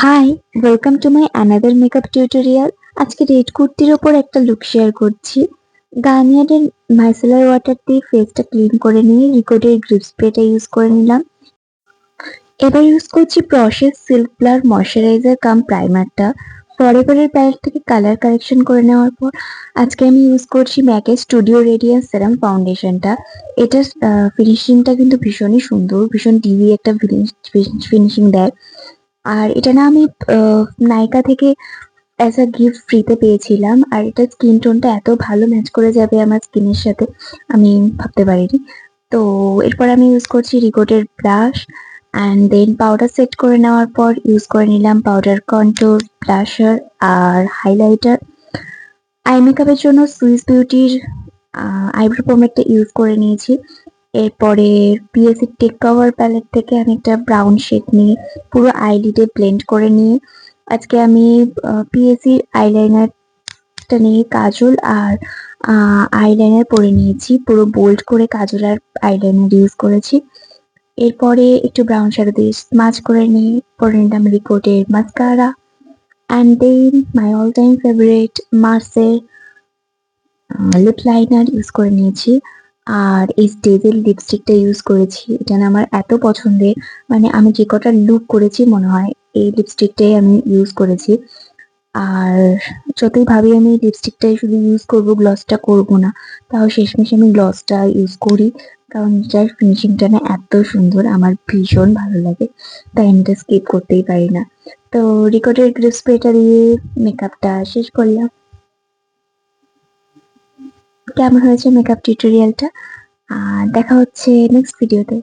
High, welcome to my another makeup tutorial. আজকে red কুর্তির ওপর একটা লুক শেয়ার করছি। গার্নিয়ারের মাইসেলার ওয়াটার দিয়ে ফেসটা ক্লিন করে নিয়ে রিকোডের গ্রিপ স্প্রেটা ইউজ করে নিলাম। এবার ইউজ করছি প্রসেস সিল্ক ব্লার ময়শ্চারাইজার কাম প্রাইমারটা। ফরেভারের প্যালেট থেকে কালার কারেকশন করে নেওয়ার পর আজকে আমি ইউজ করছি ম্যাকের স্টুডিও রেডিয়ান্স সেরাম ফাউন্ডেশনটা। এটার ফিনিশিংটা কিন্তু ভীষণই সুন্দর, ভীষণ ডিউই একটা ফিনিশিং দেয়। আর এটা না আমি নাইকা থেকে অ্যাজ আ গিফট ফ্রিতে পেয়েছিলাম। আর এটার স্কিন টোনটা এত ভালো ম্যাচ করে যাবে আমার স্কিনের সাথে আমি ভাবতে পারিনি। তো এরপর আমি ইউজ করছি রিকোডের brush and then powder set করে নেওয়ার পর ইউজ করে নিলাম পাউডার, কন্ট্যুর, ব্লাশার আর হাইলাইটার। আই মেকআপের জন্য সুইস বিউটির আইব্রো পমেডটা ইউজ করে নিয়েছি। এরপরে পিএসসি টেক কভার প্যালেট থেকে আমি একটা ব্রাউন শেড নিয়ে পুরো আইলিডে ব্লেন্ড করে নিয়ে আজকে আমি পিএসসি আইলাইনারটা নিয়ে কাজল আর আইলাইনার পরে নিয়েছি। পুরো বোল্ড করে কাজল আর আইলাইনার ইউজ করেছি। এরপরে একটু ব্রাউন শ্যাডো দিয়ে স্মাচ করে নিয়ে পরে নিলাম রিকোডের mascara and then my all time favourite মার্সের লিপ লাইনার ইউজ করে নিয়েছি। আর এই স্টেজের লিপস্টিকটা ইউজ করেছি। এটা না আমার এত পছন্দের, মানে আমি যে কটা লুক করেছি মনে হয় এই লিপস্টিকটাই আমি ইউজ করেছি। আর যতই ভাবি আমি লিপস্টিকটাই শুধু ইউজ করবো, গ্লসটা করবো না, তাও শেষমেশ আমি গ্লসটা ইউজ করি। কারণ এটার ফিনিশিংটা না এত সুন্দর, আমার ভীষণ ভালো লাগে, তাই আমি এটা স্কিপ করতেই পারি না। তো রিকোডের গ্রিপ স্প্রেটা দিয়ে মেকআপটা শেষ করলাম। কেমন হয়েছে মেকআপ টিউটোরিয়ালটা? দেখা হচ্ছে নেক্সট ভিডিওতে।